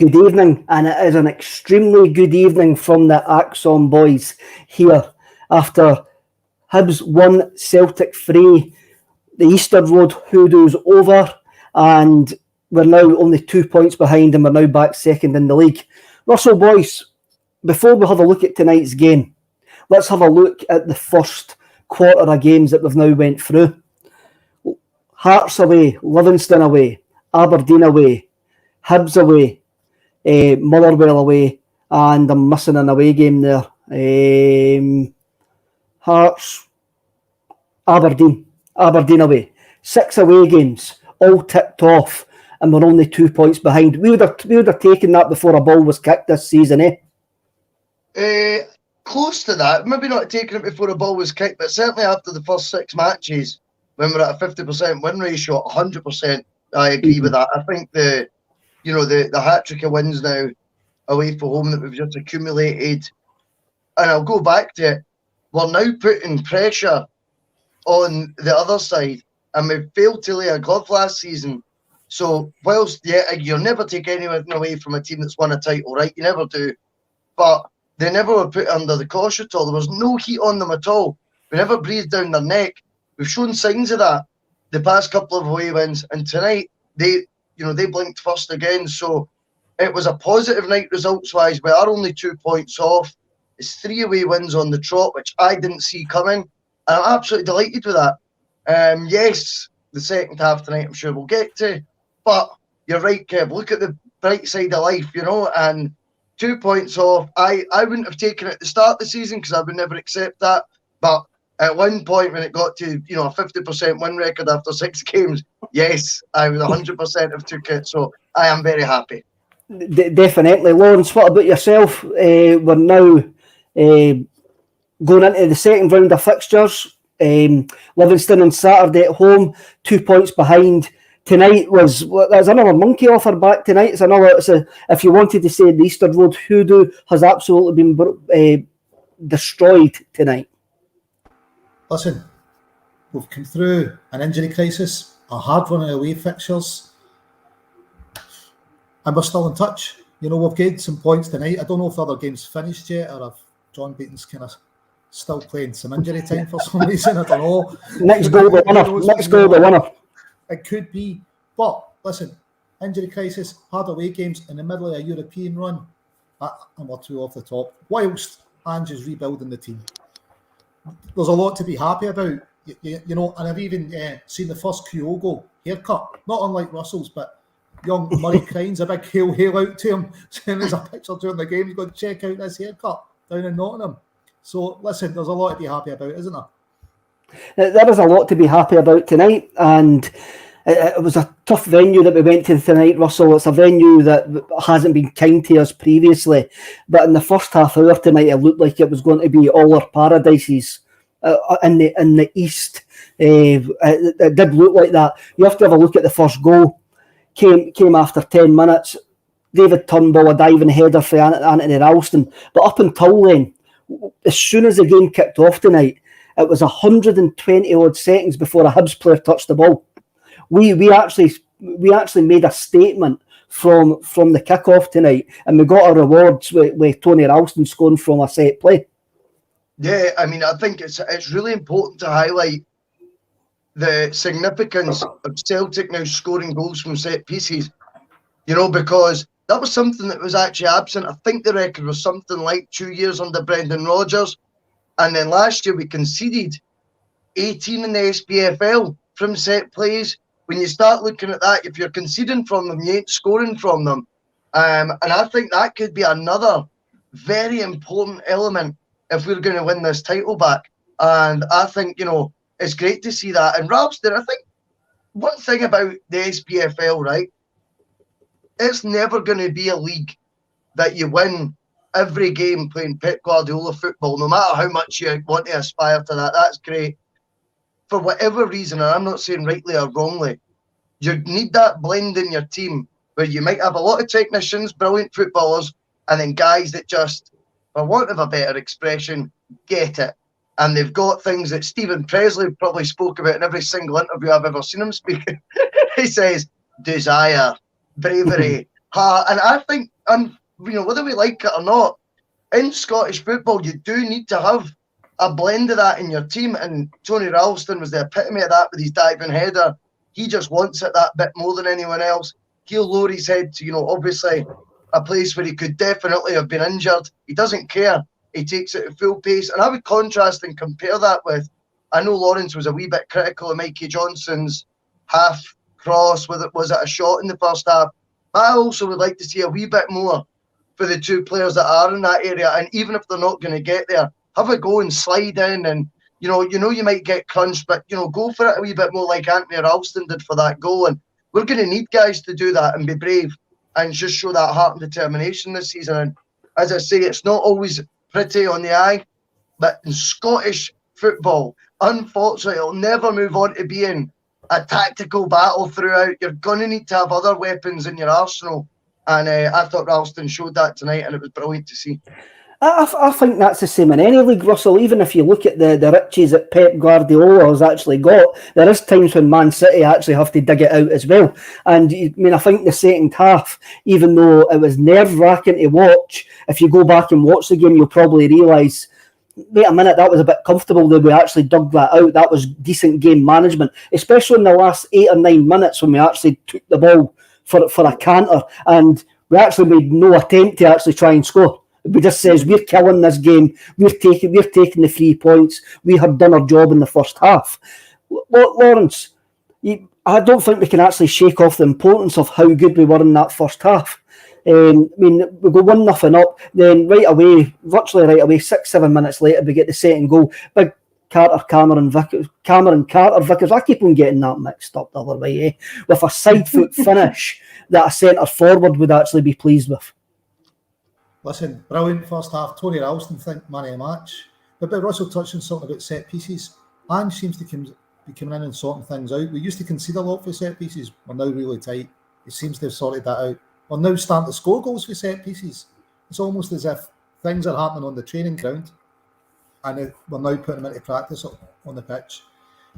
Good evening, and it is an extremely good evening from the ACSOM boys here after Hibs 1, Celtic 3. The Easter Road hoodoo's over, and we're now only 2 points behind, and we're now back second in the league. Russell, boys, before we have a look at tonight's game, let's have a look at the first quarter of games that we've now went through. Hearts away, Livingston away, Aberdeen away, Hibs away, Motherwell away, and I'm missing an away game there. Hearts, Aberdeen away. 6 away games, all ticked off, and we're only 2 points behind. We would have taken that before a ball was kicked this season, eh? Close to that. Maybe not taking it before a ball was kicked, but certainly after the first 6 matches, when we're at a 50% win ratio, 100%, I agree with that. I think the hat-trick of wins now away from home that we've just accumulated, and I'll go back to it, we're now putting pressure on the other side, and we failed to lay a glove last season. So whilst, you'll never take anything away from a team that's won a title, right? You never do. But they never were put under the cosh at all. There was no heat on them at all. We never breathed down their neck. We've shown signs of that the past couple of away wins, and tonight they blinked first again. So it was a positive night results-wise. We are only 2 points off. It's 3 away wins on the trot, which I didn't see coming. And I'm absolutely delighted with that. Yes, the second half tonight I'm sure we'll get to. But you're right, Kev. Look at the bright side of life, and 2 points off. I wouldn't have taken it at the start of the season because I would never accept that. But at one point when it got to, a 50% win record after 6 games, yes, I would 100% have took it. So I am very happy. Definitely. Lawrence, what about yourself? We're now going into the second round of fixtures. Livingston on Saturday at home, 2 points behind. Tonight there's another monkey off our back tonight. If you wanted to say the Easter Road hoodoo has absolutely been destroyed tonight. Listen, we've come through an injury crisis, a hard run of away fixtures, and we're still in touch. We've gained some points tonight. I don't know if the other game's finished yet, or if John Beaton's kind of still playing some injury time for some reason. I don't know. Next goal, the winner. It could be. But listen, injury crisis, hard away games in the middle of a European run, and we're 2 off the top, whilst Ange is rebuilding the team. There's a lot to be happy about, and I've even seen the first Kyogo haircut, not unlike Russell's, but young Murray Crine's a big hail out to him, saying there's a picture during the game, he's going to check out this haircut down in Nottingham. So listen, there's a lot to be happy about, isn't there? There is a lot to be happy about tonight, and it was a tough venue that we went to tonight, Russell. It's a venue that hasn't been kind to us previously, but in the first half hour tonight, it looked like it was going to be all our paradises in the east. It did look like that. You have to have a look at the first goal. Came after 10 minutes. David Turnbull, a diving header for Anthony Ralston, but up until then, as soon as the game kicked off tonight, it was 120 odd seconds before a Hibs player touched the ball. We actually made a statement from the kickoff tonight, and we got our rewards with Tony Ralston scoring from a set play. Yeah, I mean, I think it's really important to highlight the significance of Celtic now scoring goals from set pieces, because that was something that was actually absent. I think the record was something like 2 years under Brendan Rodgers, and then last year we conceded 18 in the SPFL from set plays. When you start looking at that, if you're conceding from them, you ain't scoring from them. And I think that could be another very important element if we're going to win this title back. And I think, it's great to see that. And Ralston, I think one thing about the SPFL, right, it's never going to be a league that you win every game playing Pep Guardiola football, no matter how much you want to aspire to that. That's great. For whatever reason, and I'm not saying rightly or wrongly, you need that blend in your team where you might have a lot of technicians, brilliant footballers, and then guys that just, for want of a better expression, get it. And they've got things that Stephen Presley probably spoke about in every single interview I've ever seen him speak. He says, desire, bravery, And I think, whether we like it or not, in Scottish football, you do need to have a blend of that in your team. And Tony Ralston was the epitome of that with his diving header. He just wants it that bit more than anyone else. He'll lower his head to, obviously a place where he could definitely have been injured. He doesn't care. He takes it at full pace. And I would contrast and compare that with, I know Lawrence was a wee bit critical of Mikey Johnson's half cross, whether it was at a shot in the first half. I also would like to see a wee bit more for the two players that are in that area. And even if they're not going to get there, have a go and slide in. And, you might get crunched, but, go for it a wee bit more like Anthony Ralston did for that goal. And we're going to need guys to do that and be brave and just show that heart and determination this season. And as I say, it's not always pretty on the eye, but in Scottish football, unfortunately, it'll never move on to being a tactical battle throughout. You're going to need to have other weapons in your arsenal. And I thought Ralston showed that tonight, and it was brilliant to see. I think that's the same in any league, Russell. Even if you look at the riches that Pep Guardiola has actually got, there is times when Man City actually have to dig it out as well. And I think the second half, even though it was nerve-wracking to watch, if you go back and watch the game, you'll probably realise, wait a minute, that was a bit comfortable that we actually dug that out. That was decent game management, especially in the last 8 or 9 minutes when we actually took the ball for a canter, and we actually made no attempt to actually try and score. We just says we're killing this game. We're taking the 3 points. We had done our job in the first half. Lawrence, I don't think we can actually shake off the importance of how good we were in that first half. We go 1-0 up, then virtually right away, 6-7 minutes later, we get the second goal. Big Cameron Carter Vickers. I keep on getting that mixed up the other way, with a side foot finish that a centre forward would actually be pleased with. Listen, brilliant first half. Tony Ralston, think man of the match. But Russell touched on something about set pieces. Ange seems to be coming in and sorting things out. We used to concede a lot for set pieces. We're now really tight. He seems to have sorted that out. We're now starting to score goals for set pieces. It's almost as if things are happening on the training ground, and we're now putting them into practice on the pitch.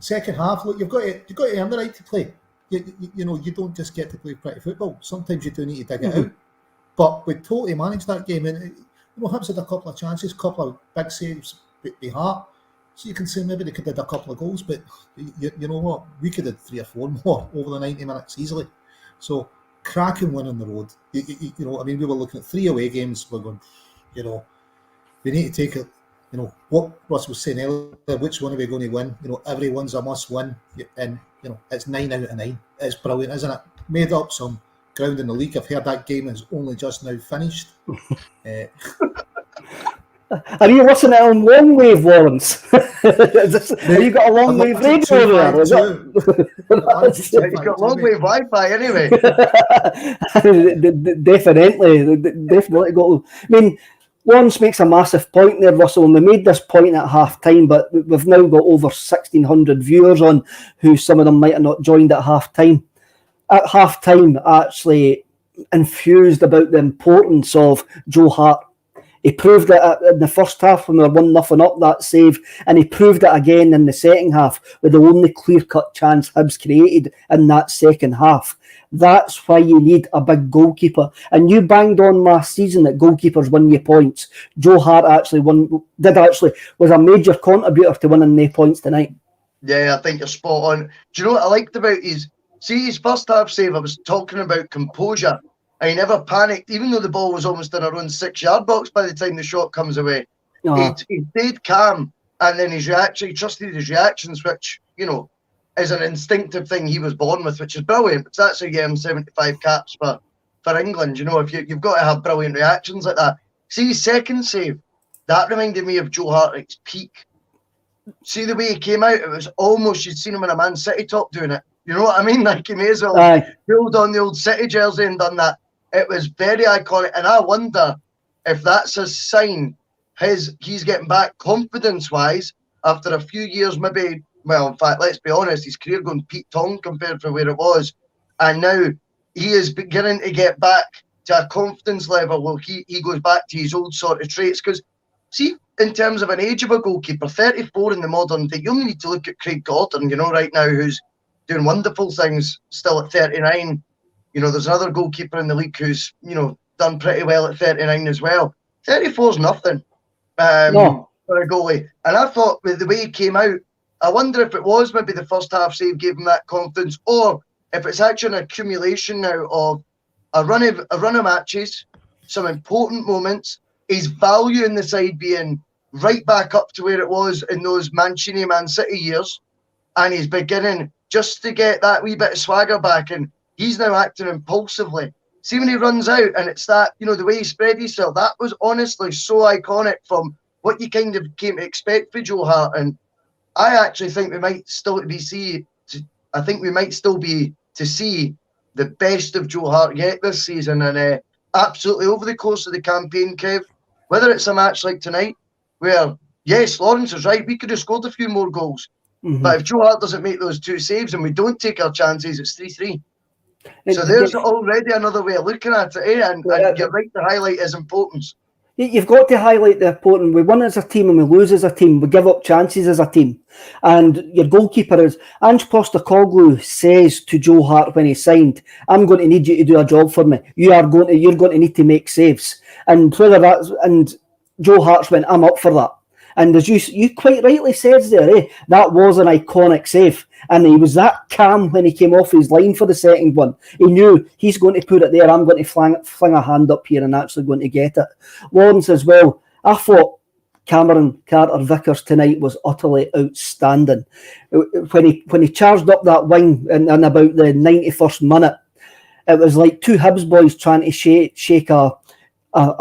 Second half, look, you've got to earn the right to play. You don't just get to play pretty football. Sometimes you do need to dig it out. But we totally managed that game. And Hibs had a couple of chances, a couple of big saves by Hart. So you can say maybe they could have had a couple of goals, but you know what? We could have 3 or 4 more over the 90 minutes easily. So cracking win on the road. We were looking at 3 away games. We're going, we need to take it. What Russ was saying earlier, which one are we going to win? Everyone's a must win. And, it's 9 out of 9. It's brilliant, isn't it? Made up some ground in the league. I've heard that game is only just now finished. Are you listening on long wave, Lawrence? Have you got a long wave radio there? You've got long wave Wi-Fi anyway. Definitely got. Lawrence makes a massive point there, Russell, and we made this point at half time, but we've now got over 1,600 viewers on, who some of them might have not joined at half time. At half time, actually infused about the importance of Joe Hart. He proved it in the first half when we were 1-0 up, that save, and he proved it again in the second half with the only clear-cut chance Hibs created in that second half. That's why you need a big goalkeeper. And you banged on last season that goalkeepers win you points. Joe Hart was a major contributor to winning the points tonight. Yeah, I think you're spot on. Do you know what I liked about his first half save? I was talking about composure. And he never panicked, even though the ball was almost in our own 6-yard box by the time the shot comes away. He stayed calm, and then he trusted his reactions, which, is an instinctive thing he was born with, which is brilliant. It's actually getting him 75 caps for England. If you've got to have brilliant reactions like that. See his second save, that reminded me of Joe Hart at his peak. See the way he came out, it was almost you'd seen him in a Man City top doing it. You know what I mean? Like he may as well have pulled on the old City jersey and done that. It was very iconic, and I wonder if that's a sign he's getting back confidence-wise after a few years, maybe. Well, in fact, let's be honest, his career going Pete Tong compared to where it was, and now he is beginning to get back to a confidence level where he goes back to his old sort of traits. Because, see, in terms of an age of a goalkeeper, 34 in the modern day, you only need to look at Craig Gordon, right now, who's doing wonderful things still at 39. there's another goalkeeper in the league who's, done pretty well at 39 as well. 34 is nothing No. for a goalie. And I thought with the way he came out, I wonder if it was maybe the first half save gave him that confidence, or if it's actually an accumulation now of a run of matches, some important moments, his value in the side being right back up to where it was in those Mancini, Man City years, and he's beginning just to get that wee bit of swagger back, and he's now acting impulsively. See, when he runs out and it's that, the way he spread himself, that was honestly so iconic from what you kind of came to expect for Joe Hart. And I actually think we might still be to see the best of Joe Hart yet this season. And absolutely over the course of the campaign, Kev, whether it's a match like tonight, where, yes, Lawrence is right, we could have scored a few more goals. Mm-hmm. But if Joe Hart doesn't make those 2 saves and we don't take our chances, it's 3-3. So there's already another way of looking at it, eh? And you're right to highlight his importance. You've got to highlight the important. We win as a team and we lose as a team. We give up chances as a team. And your goalkeeper is Ange Postecoglou says to Joe Hart when he signed, "I'm going to need you to do a job for me. You're going to need to make saves." And Joe Hart's went, "I'm up for that." And as you quite rightly said there, that was an iconic save. And he was that calm when he came off his line for the second one. He knew he's going to put it there. I'm going to fling a hand up here and actually going to get it. Lawrence as well. I thought Cameron Carter-Vickers tonight was utterly outstanding. When he charged up that wing in about the 91st minute, it was like 2 Hibs boys trying to shake a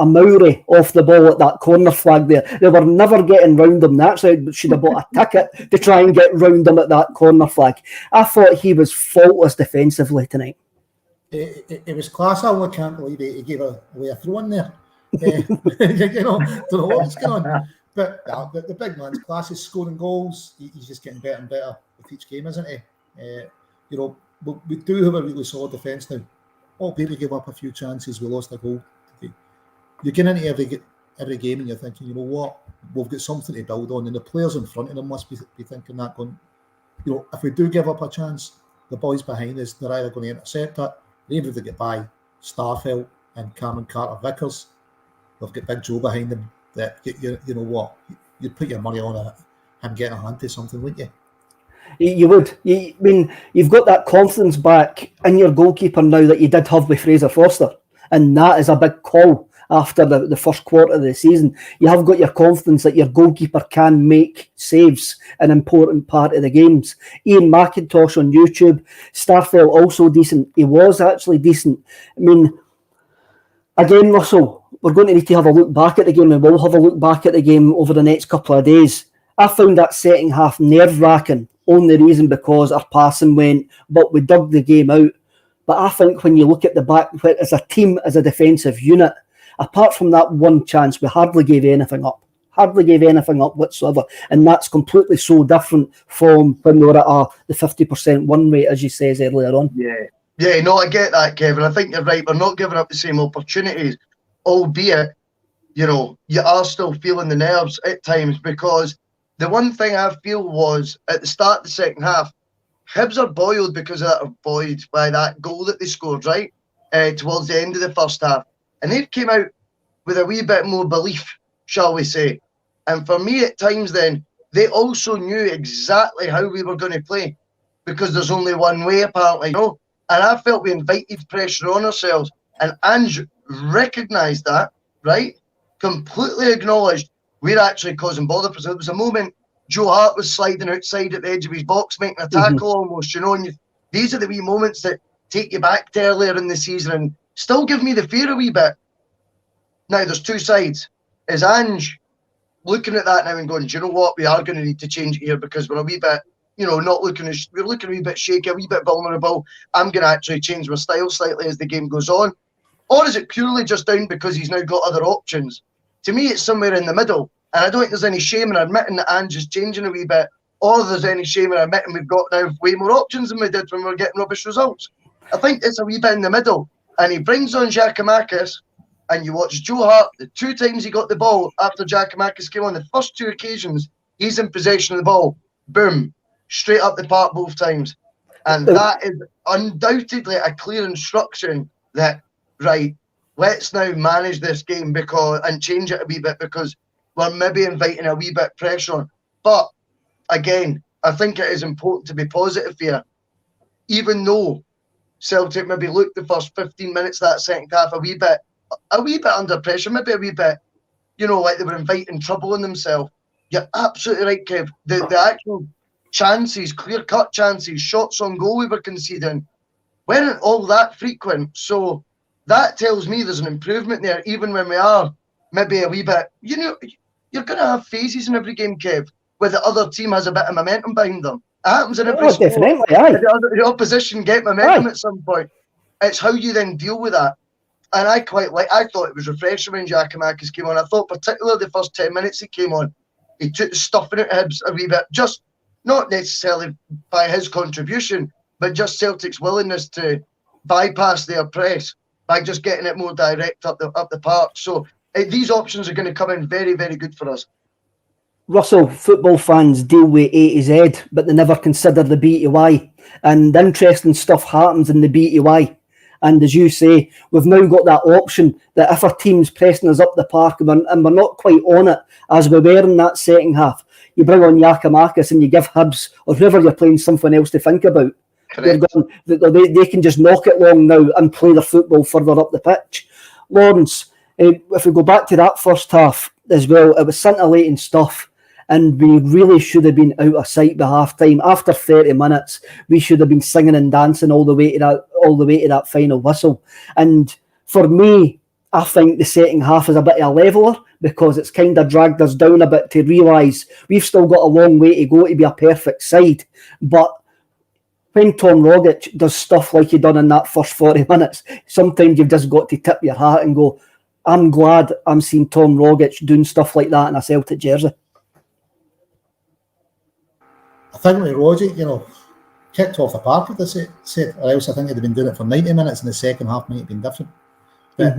Maori off the ball at that corner flag there. They were never getting round him. That's why they should have bought a ticket to try and get round him at that corner flag. I thought he was faultless defensively tonight. It was class. I can't believe he gave away a throw in there. Don't know what was going on. But the big man's class. Is scoring goals. He's just getting better and better with each game, isn't he? We do have a really solid defence now. Albeit we give up a few chances. We lost a goal. You're getting into every game and you're thinking, you know what, we've got something to build on, and the players in front of them must be thinking that, going, if we do give up a chance, the boys behind us, they're either going to intercept it, they're able to get by Starfelt and Cameron Carter-Vickers. They've got Big Joe behind them. That you know what, you'd put your money on him getting a hand to something, wouldn't you? You would. You've got that confidence back in your goalkeeper now that you did have with Fraser Forster, and that is a big call. After the first quarter of the season, you have got your confidence that your goalkeeper can make saves, an important part of the games. Ian McIntosh on YouTube, Starfelt also decent. He was actually decent. I mean, again, Russell, we're going to need to have a look back at the game, and we'll have a look back at the game over the next couple of days. I found that second half nerve-wracking, only reason because our passing went, but we dug the game out. But I think when you look at the back, as a team, as a defensive unit, apart from that one chance, we hardly gave anything up whatsoever. And that's completely so different from when we were at the 50% win rate, as you says earlier on. Yeah, no, I get that, Kevin. I think you're right. We're not giving up the same opportunities, albeit, you are still feeling the nerves at times, because the one thing I feel was at the start of the second half, Hibs are boiled because of that void by that goal that they scored, right? Towards the end of the first half. And they came out with a wee bit more belief, shall we say. And for me, at times then, they also knew exactly how we were going to play, because there's only one way, apparently, And I felt we invited pressure on ourselves. And Ange recognised that, right? Completely acknowledged we're actually causing bother. So there was a moment Joe Hart was sliding outside at the edge of his box, making a tackle almost, And these are the wee moments that take you back to earlier in the season and still give me the fear a wee bit. Now, there's 2 sides. Is Ange looking at that now and going, do you know what, we are going to need to change it here because we're a wee bit, not looking as, we're looking a wee bit shaky, a wee bit vulnerable. I'm going to actually change my style slightly as the game goes on. Or is it purely just down because he's now got other options? To me, it's somewhere in the middle. And I don't think there's any shame in admitting that Ange is changing a wee bit, or there's any shame in admitting we've got now way more options than we did when we were getting rubbish results. I think it's a wee bit in the middle. And he brings on Giakoumakis, and you watch Joe Hart, the 2 times he got the ball after Giakoumakis came on, the first 2 occasions, he's in possession of the ball. Boom. Straight up the park both times. And that is undoubtedly a clear instruction that, right, let's now manage this game and change it a wee bit because we're maybe inviting a wee bit pressure on. But again, I think it is important to be positive here. Even though Celtic maybe looked the first 15 minutes of that second half a wee bit under pressure, maybe a wee bit, like they were inviting trouble on themselves. You're absolutely right, Kev. The actual chances, clear-cut chances, shots on goal we were conceding weren't all that frequent. So that tells me there's an improvement there, even when we are maybe a wee bit. You're going to have phases in every game, Kev, where the other team has a bit of momentum behind them. It happens in every sport. Definitely, aye. The opposition get momentum at some point. It's how you then deal with that. And I thought it was refreshing when Giakoumakis came on. I thought particularly the first 10 minutes he came on, he took the stuffing at Hibs a wee bit, just not necessarily by his contribution, but just Celtic's willingness to bypass their press by just getting it more direct up the park. So these options are going to come in very, very good for us. Russell, football fans deal with A to Z, but they never consider the B to Y. And interesting stuff happens in the B to Y. And as you say, we've now got that option that if our team's pressing us up the park and we're not quite on it as we were in that second half, you bring on Giakoumakis and you give Hibs or whoever you're playing something else to think about. They can just knock it long now and play the football further up the pitch. Lawrence, if we go back to that first half as well, it was scintillating stuff. And we really should have been out of sight by half time. After 30 minutes, we should have been singing and dancing all the way to that final whistle. And for me, I think the second half is a bit of a leveller because it's kind of dragged us down a bit to realise we've still got a long way to go to be a perfect side. But when Tom Rogic does stuff like he done in that first 40 minutes, sometimes you've just got to tip your hat and go, I'm glad I'm seeing Tom Rogic doing stuff like that in a Celtic jersey. I think with Rogic, kicked off the park, if they said, or else I think he'd have been doing it for 90 minutes and the second half might have been different. But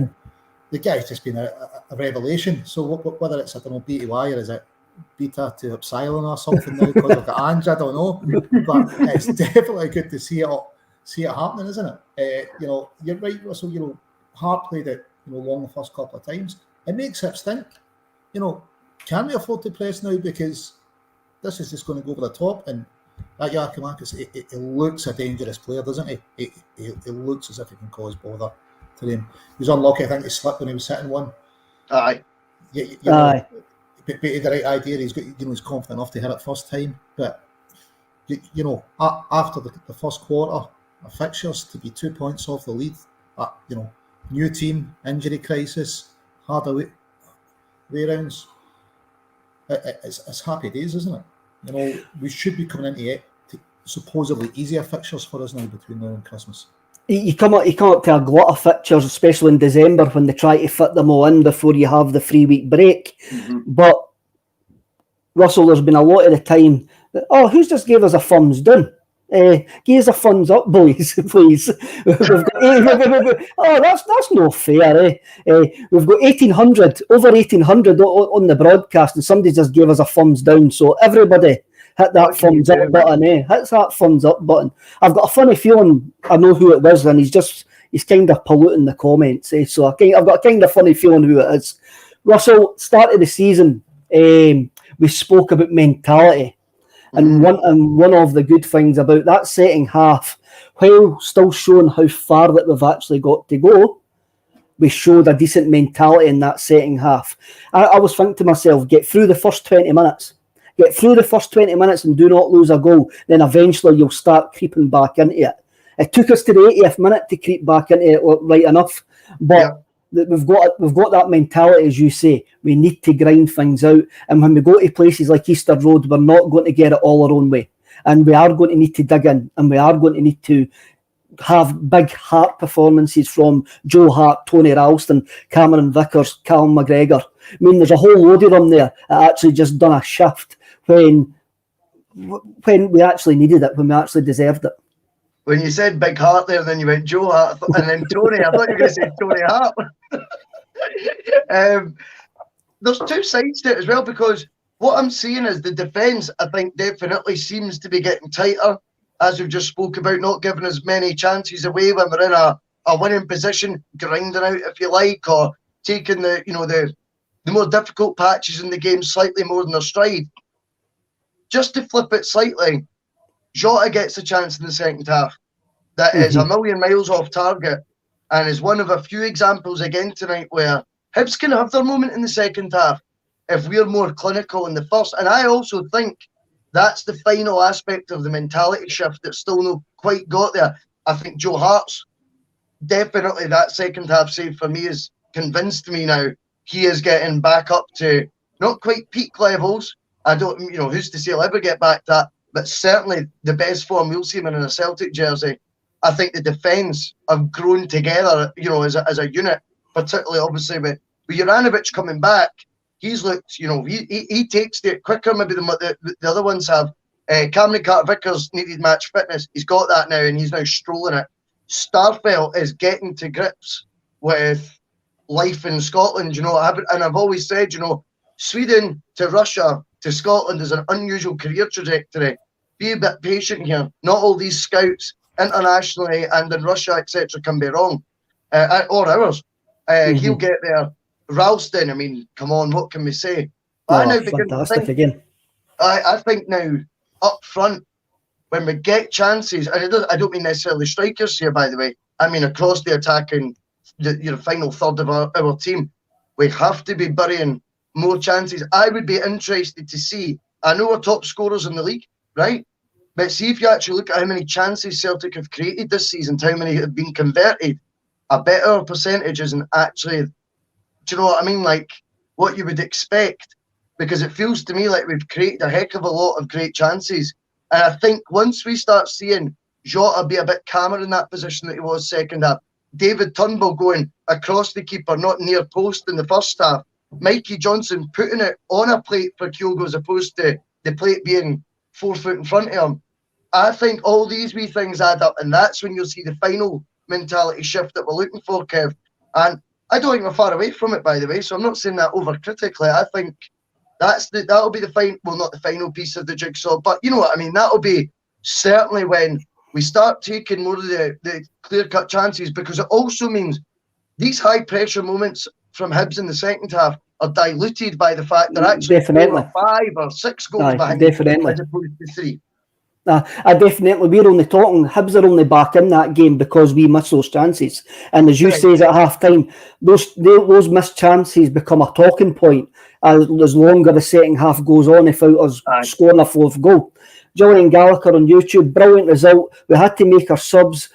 the guy's just been a revelation. So whether it's, BTY or is it beta to epsilon or something now because of the Ange, I don't know. But it's definitely good to see it happening, isn't it? You're right, Russell. Hart played it long the first couple of times. It makes it stink. Can we afford to press now because this is just going to go over the top? And that Giakoumakis, it looks a dangerous player, doesn't he? It looks as if he can cause bother to him. He was unlucky, I think he slipped when he was hitting one. Aye. Aye. But the right idea, he's got, he's confident enough to hit it first time. But after the first quarter of fixtures, to be 2 points off the lead, new team, injury crisis, hard away rounds. It's happy days, isn't it? We should be coming into supposedly easier fixtures for us now between now and Christmas. You come up to a glut of fixtures, especially in December when they try to fit them all in before you have the 3-week break. But Russell, there's been a lot of the time that, who's just gave us a thumbs down? Give us a thumbs up, boys, please. That's no fair. We've got over 1,800 on the broadcast, and somebody just gave us a thumbs down. So everybody hit that thumbs up button. Hits that thumbs up button. I've got a funny feeling I know who it was, and he's kind of polluting the comments. So I've got a kind of funny feeling who it is. Russell, start of the season, we spoke about mentality. And one of the good things about that second half, while still showing how far that we've actually got to go, we showed a decent mentality in that second half. I was thinking to myself, get through the first 20 minutes. Get through the first 20 minutes and do not lose a goal. Then eventually you'll start creeping back into it. It took us to the 80th minute to creep back into it right enough. But we've got that mentality, as you say. We need to grind things out. And when we go to places like Easter Road, we're not going to get it all our own way. And we are going to need to dig in. And we are going to need to have big Hart performances from Joe Hart, Tony Ralston, Cameron Vickers, Callum McGregor. I mean, there's a whole load of them there that actually just done a shift when we actually needed it, when we actually deserved it. When you said Big Hart there, then you went Joe Hart, and then Tony. I thought you were going to say Tony Hart. There's two sides to it as well, because what I'm seeing is the defence, I think, definitely seems to be getting tighter. as we've just spoke about, not giving as many chances away when we're in a winning position, grinding out, if you like, or taking the more difficult patches in the game slightly more than their stride. Just to flip it slightly, Jota gets a chance in the second half that is a million miles off target, and is one of a few examples again tonight where Hibs can have their moment in the second half if we're more clinical in the first. And I also think that's the final aspect of the mentality shift that's still not quite got there. I think Joe Hart's definitely, that second half save for me has convinced me now he is getting back up to not quite peak levels. I don't, who's to say he'll ever get back to that, but certainly the best form we'll see him in a Celtic jersey. I think the defence have grown together, as a unit, particularly obviously with Juranovic coming back. He's looked, he takes it quicker maybe than what the other ones have. Cameron Carter-Vickers needed match fitness. He's got that now, and he's now strolling it. Starfelt is getting to grips with life in Scotland, and I've always said, Sweden to Russia to Scotland is an unusual career trajectory. Be a bit patient here. Not all these scouts internationally and in Russia, etc., can be wrong, or ours. He'll get there. Ralston, I mean, come on, what can we say? I now begin to think, again. I think now up front, when we get chances, and I don't mean necessarily strikers here, by the way. I mean across the attacking, the final third of our team, we have to be burying more chances. I would be interested to see. I know we're top scorers in the league, right? But see if you actually look at how many chances Celtic have created this season, how many have been converted. A better percentage isn't actually, do you know what I mean? Like what you would expect, because it feels to me like we've created a heck of a lot of great chances. And I think once we start seeing Jota be a bit calmer in that position that he was second half, David Turnbull going across the keeper, not near post in the first half, Mikey Johnson putting it on a plate for Kyogo as opposed to the plate being 4 foot in front of him. I think all these wee things add up, and that's when you'll see the final mentality shift that we're looking for, Kev. And I don't think we're far away from it, by the way, so I'm not saying that over-critically. I think that'll be the final, well, not the final piece of the jigsaw, but you know what I mean? That'll be certainly when we start taking more of the clear-cut chances, because it also means these high-pressure moments from Hibs in the second half are diluted by the fact they're actually 4 or 5 or 6 goals behind, as opposed to 3. We're only talking, Hibs are only back in that game because we miss those chances. And as you say at half time, those missed chances become a talking point as longer the second half goes on without us scoring a fourth goal. Julian Gallagher on YouTube, brilliant result. We had to make our subs,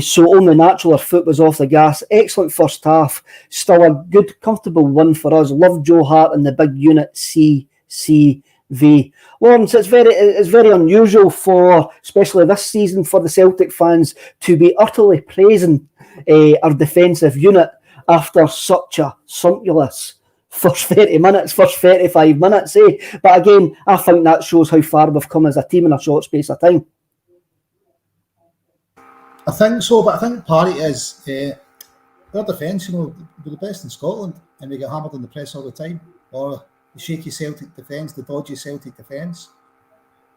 so only natural our foot was off the gas. Excellent first half. Still a good, comfortable win for us. Love Joe Hart and the big unit CCV. Lawrence, it's very unusual for, especially this season, for the Celtic fans to be utterly praising our defensive unit after such a sumptuous first 30 minutes, first 35 minutes. But again, I think that shows how far we've come as a team in a short space of time. I think so, but I think part of it is our defence, we're the best in Scotland, and we get hammered in the press all the time. Or the shaky Celtic defence, the dodgy Celtic defence.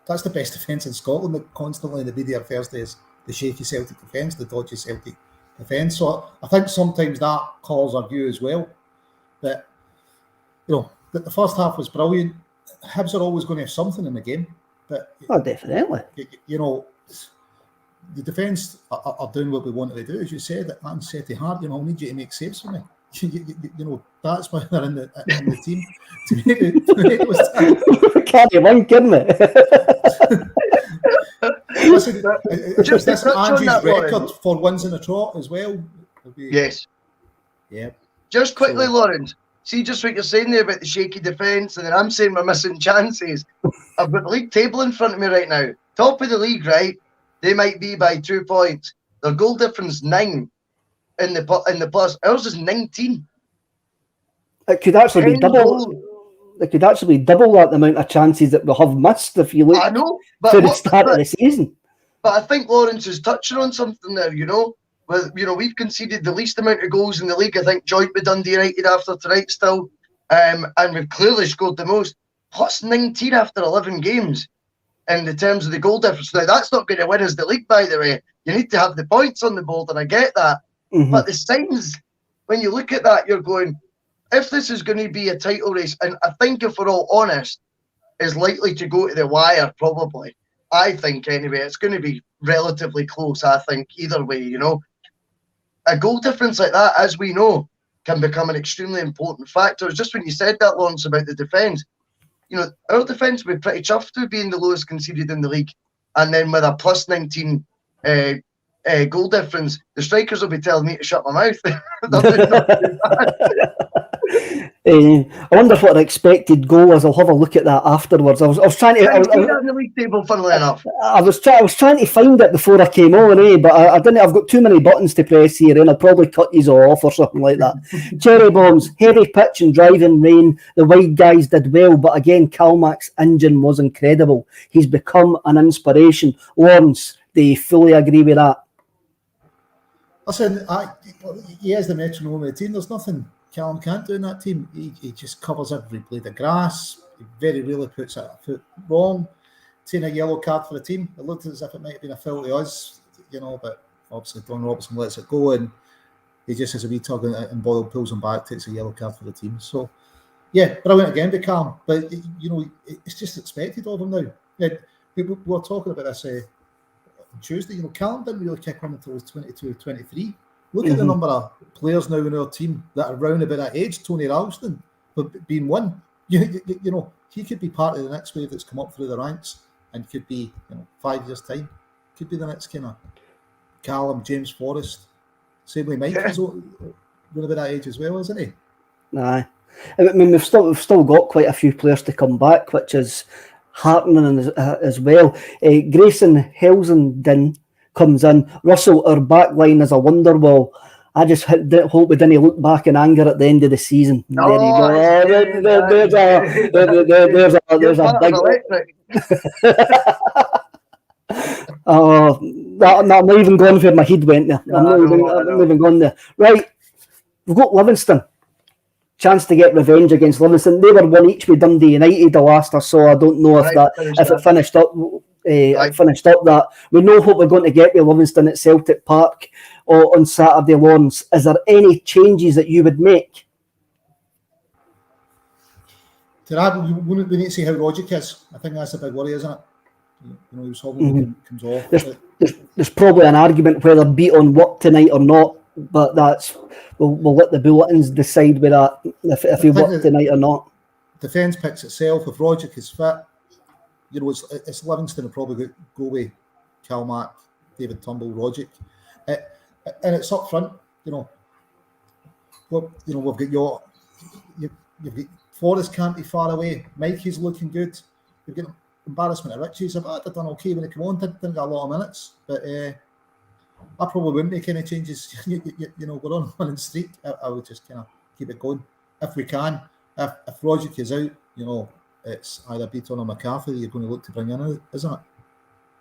That's the best defence in Scotland that constantly in the media refers to as the shaky Celtic defence, the dodgy Celtic defence. So I think sometimes that calls our view as well. That, that the first half was brilliant. Hibs are always going to have something in the game. But definitely. The defence are doing what we wanted to do, as you said. And said to Hart, I need you to make saves for me. That's why they're in the team. To make it was can't you win, couldn't it? Listen, just this Angie's record for wins in a trot as well. Yes. Yeah. Just quickly, Lawrence. See just what you're saying there about the shaky defence, and then I'm saying we're missing chances. I've got the league table in front of me right now. Top of the league, right? They might be by 2 points. Their goal difference 9 in the plus. Ours is 19. It could actually be double. It could actually double that amount of chances that we have missed if you look to the start of the season. But I think Lawrence is touching on something there. We've conceded the least amount of goals in the league. I think joint with Dundee United after tonight still, and we've clearly scored the most. Plus 19 after 11 games. in the terms of the goal difference. Now, that's not going to win us the league, by the way. You need to have the points on the board, and I get that. But the signs, when you look at that, you're going, if this is going to be a title race, and I think if we're all honest, is likely to go to the wire, probably. I think, anyway, it's going to be relatively close, I think, either way, you know. A goal difference like that, as we know, can become an extremely important factor. Just when you said that, Lawrence, about the defence, you know, our defence will be pretty chuffed to being the lowest conceded in the league. And then with a plus 19 goal difference, the strikers will be telling me to shut my mouth. I wonder what the expected goal was. I'll have a look at that afterwards. I was trying to. I see that in the league table, funnily enough. I was trying to find it before I came on, but I didn't. I've got too many buttons to press here, and I'll probably cut these all off or something like that. Cherry bombs, heavy pitch and driving rain. The wide guys did well, but again, Kalmak's engine was incredible. He's become an inspiration. Lawrence, do you fully agree with that? Listen, he is the metronome of the team. There's nothing Callum can't do in that team. He just covers every blade of grass. He very rarely puts a foot wrong. Taking a yellow card for the team. It looked as if it might have been a foul to us, you know, but obviously Don Robertson lets it go, and he just has a wee tug and Boyle pulls him back, takes a yellow card for the team. So, yeah, brilliant again to Callum. But, you know, it's just expected of him now. Yeah, we were talking about this on Tuesday. You know, Callum didn't really kick on until he was 22, 23. Look at the number of players now in our team that are around about that age. Tony Ralston, but being one, you know, he could be part of the next wave that's come up through the ranks, and could be, you know, 5 years' time, could be the next kind of Callum, James Forrest. Same way Mike is around about that age as well, isn't he? Aye. I mean, we've still got quite a few players to come back, which is heartening as well. Grayson Helsenden comes in. Russell, our back line is a wonder wall. I just hope we didn't look back in anger at the end of the season. There you go. There's a big. I'm not even going where my head went there. I'm not even going there. Right, we've got Livingston. Chance to get revenge against Livingston. They were one each with Dundee United the last I saw. I don't know if it finished up. Finished up that. We know what we're going to get with Livingston at Celtic Park on Saturday, Lawrence. Is there any changes that you would make? To that, we need to see how Rogic is. I think that's a big worry, isn't it? You know, he was hoping comes off. There's probably an argument whether beat on work tonight or not, but that's we'll let the bulletins decide with that if he worked tonight or not. Defence picks itself. If Rogic is fit, you know, it's Livingston will probably go with Kalmak, David Turnbull, Rogic, and it's up front. You know, we've got you've got Forrest can't be far away. Mikey's looking good. You've got embarrassment of riches. They've done okay when they come on. Didn't get a lot of minutes, but I probably wouldn't make any changes. You know, we're on winning streak. I would just kind of keep it going if we can. If Rogic is out, you know, it's either Beaton or McCarthy you're going to look to bring in, isn't it?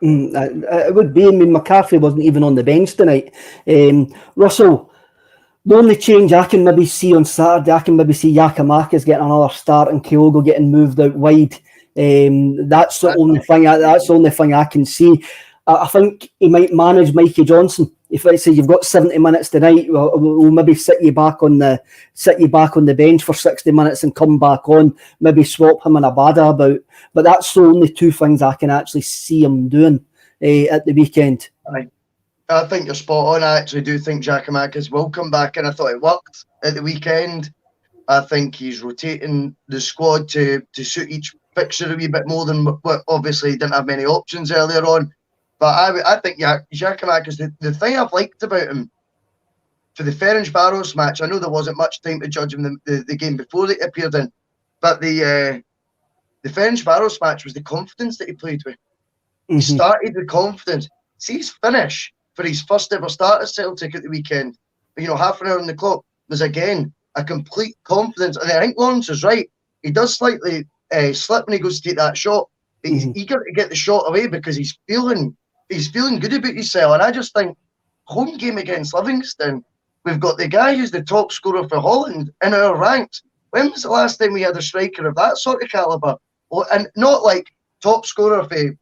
It would be. I mean, McCarthy wasn't even on the bench tonight. Russell, the only change I can maybe see on Saturday, I can maybe see Giakoumakis getting another start and Kyogo getting moved out wide. That's the only thing. That's the only thing I can see. I think he might manage Mikey Johnson. If I say you've got 70 minutes tonight, we'll maybe sit you back on the bench for 60 minutes and come back on. Maybe swap him and Abada about. But that's the only two things I can actually see him doing at the weekend. I think you're spot on. I actually do think Giakoumakis will come back, and I thought it worked at the weekend. I think he's rotating the squad to suit each fixture a wee bit more than what obviously he didn't have many options earlier on. But I think Giakoumakis, the thing I've liked about him for the Ferencváros match, I know there wasn't much time to judge him the game before he appeared in, but the Ferencváros match was the confidence that he played with. He started with confidence. See his finish for his first ever start at Celtic at the weekend, you know, half an hour on the clock, was again a complete confidence. And I think Lawrence is right. He does slightly slip when he goes to take that shot, but he's eager to get the shot away because he's feeling good about himself. And I just think, home game against Livingston, we've got the guy who's the top scorer for Holland in our ranks. When was the last time we had a striker of that sort of calibre? And not like top scorer for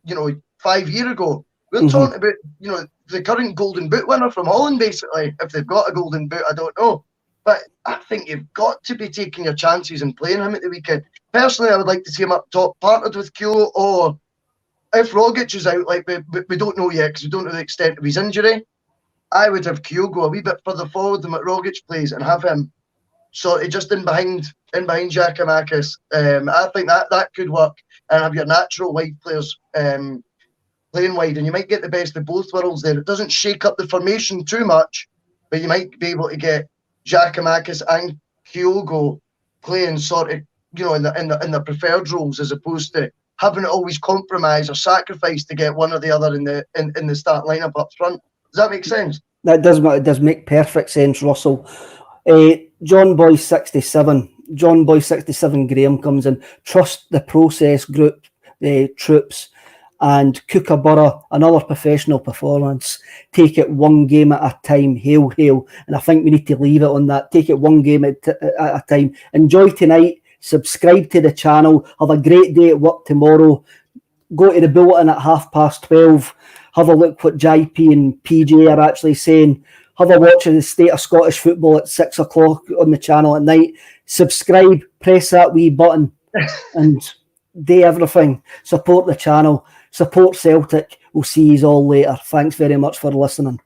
5 years ago. We're talking about, the current Golden Boot winner from Holland, basically. If they've got a Golden Boot, I don't know. But I think you've got to be taking your chances and playing him at the weekend. Personally, I would like to see him up top, partnered with Kyo, or if Rogic is out, like we don't know yet because we don't know the extent of his injury, I would have Kyo go a wee bit further forward than what Rogic plays and have him sort of just in behind Giakoumakis. I think that could work, and have your natural wide players playing wide, and you might get the best of both worlds there. It doesn't shake up the formation too much, but you might be able to get Giakoumakis and Kyogo playing sort of, in the preferred roles, as opposed to having to always compromise or sacrifice to get one or the other in the start lineup up front. Does that make sense? That does. It does make perfect sense, Russell. John Boy 67 Graham comes in. Trust the process group, troops, and Kookaburra, another professional performance. Take it one game at a time. Hail, hail. And I think we need to leave it on that. Take it one game at a time. Enjoy tonight. Subscribe to the channel. Have a great day at work tomorrow. Go to the Bulletin at 12:30. Have a look what JP and PJ are actually saying. Have a watch of the state of Scottish football at 6 o'clock on the channel at night. Subscribe, press that wee button, and do everything. Support the channel. Support Celtic. We'll see you all later. Thanks very much for listening.